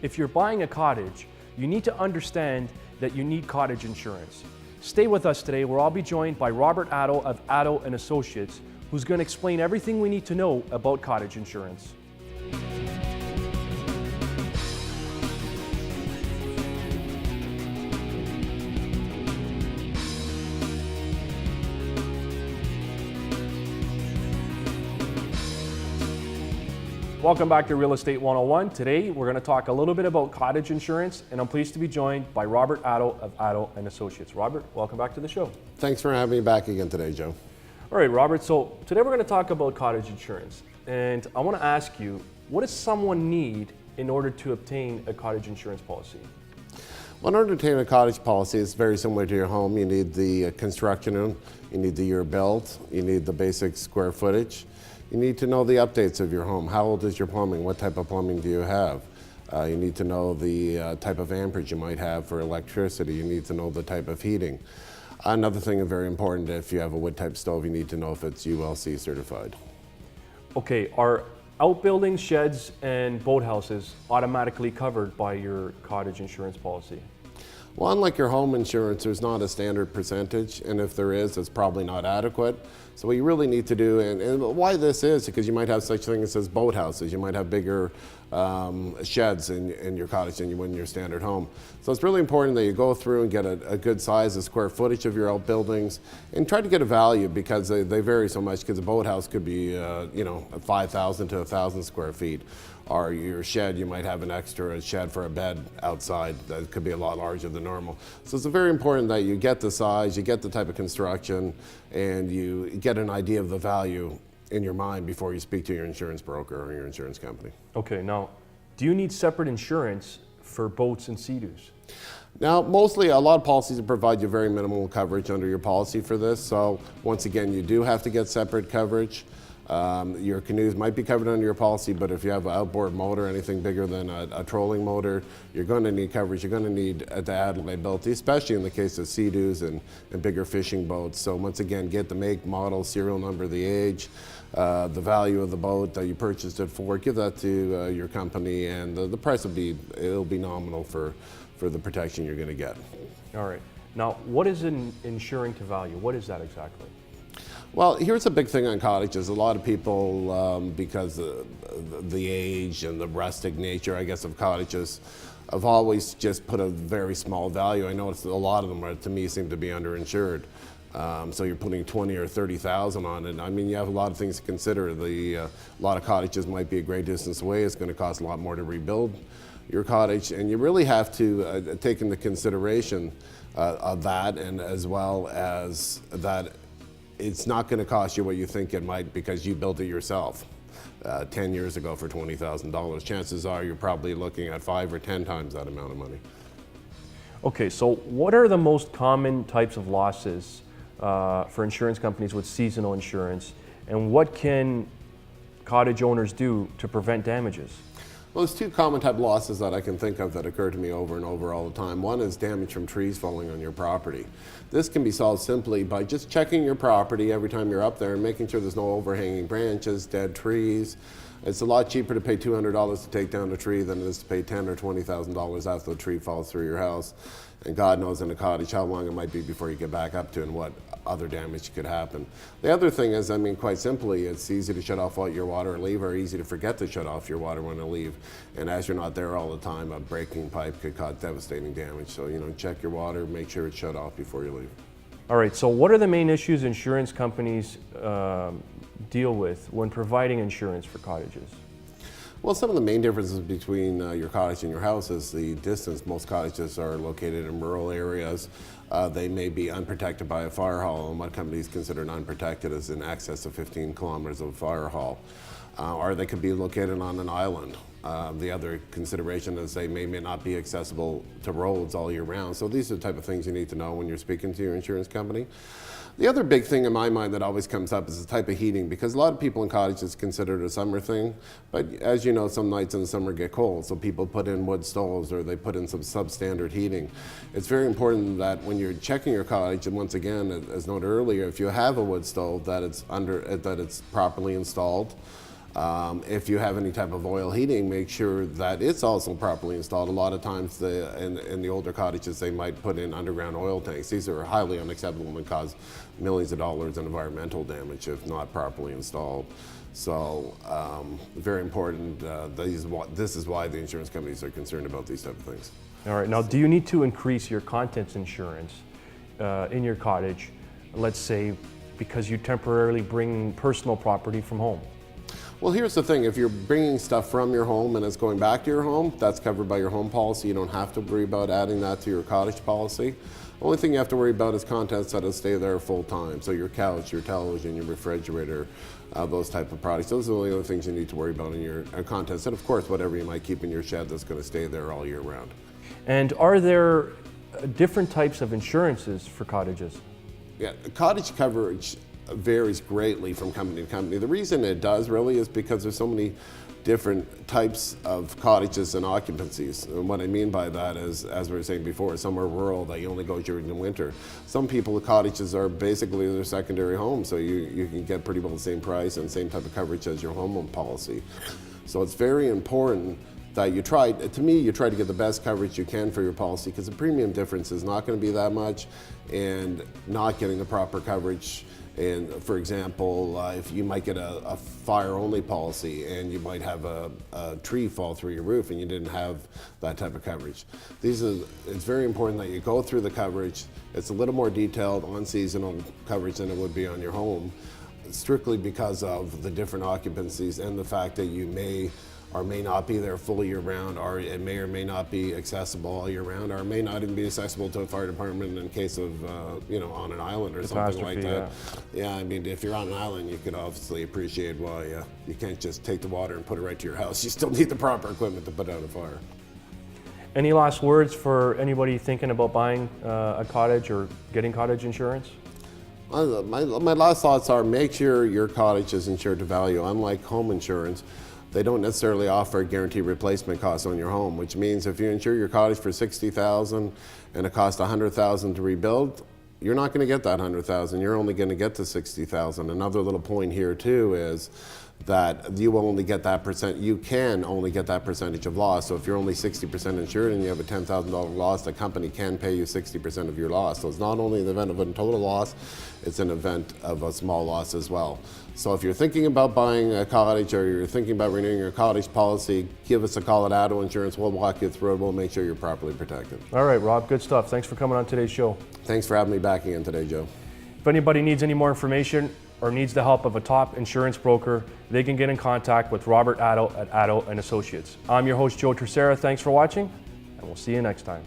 If you're buying a cottage, you need to understand that you need cottage insurance. Stay with us today where I'll be joined by Robert Atto of Atto Associates, who's going to explain everything we need to know about cottage insurance. Welcome back to Real Estate 101. Today we're going to talk a little bit about cottage insurance, and I'm pleased to be joined by Robert Atto of Atto Associates. Robert, welcome back to the show. Thanks for having me back again today, Joe. All right, Robert, so today we're going to talk about cottage insurance, and I want to ask you, what does someone need in order to obtain a cottage insurance policy? Well, in order to obtain a cottage policy, it's very similar to your home. You need the construction, you need the year built, you need the basic square footage. You need to know the updates of your home. How old is your plumbing? What type of plumbing do you have? You need to know the type of amperage you might have for electricity. You need to know the type of heating. Another thing very important, if you have a wood type stove, you need to know if it's ULC certified. Okay, are outbuildings, sheds, and boathouses automatically covered by your cottage insurance policy? Well, unlike your home insurance, there's not a standard percentage, and if there is, it's probably not adequate. So what you really need to do, and why this is, because you might have such things as boathouses, you might have bigger sheds in your cottage than you would in your standard home. So it's really important that you go through and get a good size of square footage of your outbuildings, and try to get a value, because they vary so much, because a boathouse could be 5,000 to 1,000 square feet. Or your shed, you might have an extra shed for a bed outside that could be a lot larger than normal. So it's very important that you get the size, you get the type of construction, and you get an idea of the value in your mind before you speak to your insurance broker or your insurance company. Okay, now, do you need separate insurance for boats and Cedars? Now, mostly a lot of policies provide you very minimal coverage under your policy for this. So once again, you do have to get separate coverage. Your canoes might be covered under your policy, but if you have an outboard motor, anything bigger than a trolling motor, you're going to need coverage. You're going to need to add liability, especially in the case of Sea-Doos and bigger fishing boats. So once again, get the make, model, serial number, the age, the value of the boat that you purchased it for. Give that to your company, and the price will be nominal for the protection you're going to get. All right. Now, what is insuring to value? What is that exactly? Well, here's a big thing on cottages. A lot of people, because of the age and the rustic nature, I guess, of cottages, have always just put a very small value. I noticed a lot of them, to me, seem to be underinsured. So you're putting 20 or 30,000 on it. I mean, you have a lot of things to consider. A lot of cottages might be a great distance away. It's going to cost a lot more to rebuild your cottage, and you really have to take into consideration of that, and as well as that it's not going to cost you what you think it might because you built it yourself 10 years ago for $20,000. Chances are you're probably looking at 5 or 10 times that amount of money. Okay, so what are the most common types of losses for insurance companies with seasonal insurance, and what can cottage owners do to prevent damages? Well, there's two common type losses that I can think of that occur to me over and over all the time. One is damage from trees falling on your property. This can be solved simply by just checking your property every time you're up there and making sure there's no overhanging branches, dead trees. It's a lot cheaper to pay $200 to take down a tree than it is to pay $10,000 or $20,000 after the tree falls through your house. And God knows in a cottage how long it might be before you get back up to and what other damage could happen. The other thing is, I mean, quite simply, it's easy to shut off your water and leave, or easy to forget to shut off your water when you leave. And as you're not there all the time, a breaking pipe could cause devastating damage. So, check your water, make sure it's shut off before you leave. All right, so what are the main issues insurance companies deal with when providing insurance for cottages? Well, some of the main differences between your cottage and your house is the distance. Most cottages are located in rural areas. They may be unprotected by a fire hall, and what companies consider unprotected is in excess of 15 kilometers of a fire hall. Or they could be located on an island. The other consideration is they may not be accessible to roads all year round. So these are the type of things you need to know when you're speaking to your insurance company. The other big thing in my mind that always comes up is the type of heating, because a lot of people in cottages consider it a summer thing, but as you know, some nights in the summer get cold, so people put in wood stoves or they put in some substandard heating. It's very important that when you're checking your cottage, and once again, as noted earlier, if you have a wood stove, that it's properly installed. If you have any type of oil heating, make sure that it's also properly installed. A lot of times in the older cottages, they might put in underground oil tanks. These are highly unacceptable and cause millions of dollars in environmental damage if not properly installed. So very important. This is why the insurance companies are concerned about these type of things. All right, now do you need to increase your contents insurance in your cottage, let's say because you temporarily bring personal property from home? Well, here's the thing. If you're bringing stuff from your home and it's going back to your home, that's covered by your home policy. You don't have to worry about adding that to your cottage policy. Only thing you have to worry about is contents that'll stay there full time. So your couch, your television, your refrigerator, those type of products. Those are the only other things you need to worry about in your contents. And of course, whatever you might keep in your shed that's going to stay there all year round. And are there different types of insurances for cottages? Yeah, cottage coverage varies greatly from company to company. The reason it does really is because there's so many different types of cottages and occupancies. And what I mean by that is, as we were saying before, some are rural that you only go during the winter. Some people, the cottages are basically their secondary home, so you can get pretty well the same price and same type of coverage as your home policy. So it's very important that you try to get the best coverage you can for your policy, because the premium difference is not going to be that much, and not getting the proper coverage. And for example, if you might get a fire-only policy and you might have a tree fall through your roof and you didn't have that type of coverage. It's very important that you go through the coverage. It's a little more detailed on seasonal coverage than it would be on your home, strictly because of the different occupancies and the fact that you may or may not be there full year round, or it may or may not be accessible all year round, or it may not even be accessible to a fire department in case of, on an island or something like that. Yeah, I mean, if you're on an island, you can obviously appreciate why you can't just take the water and put it right to your house. You still need the proper equipment to put out a fire. Any last words for anybody thinking about buying a cottage or getting cottage insurance? My last thoughts are, make sure your cottage is insured to value. Unlike home insurance, they don't necessarily offer guaranteed replacement costs on your home, which means if you insure your cottage for $60,000 and it costs $100,000 to rebuild, you're not going to get that $100,000. You're only going to get the $60,000. Another little point here too is that you will only get that you can only get that percentage of loss. So if you're only 60% insured and you have a $10,000 loss, the company can pay you 60% of your loss. So it's not only the event of a total loss, it's an event of a small loss as well. So if you're thinking about buying a cottage or you're thinking about renewing your cottage policy, give us a call at Atto Insurance. We'll walk you through it. We'll make sure you're properly protected. All right, Rob, good stuff. Thanks for coming on today's show. Thanks for having me back again today, Joe. If anybody needs any more information or needs the help of a top insurance broker, they can get in contact with Robert Atto at Atto Associates. I'm your host, Joe Terceira. Thanks for watching, and we'll see you next time.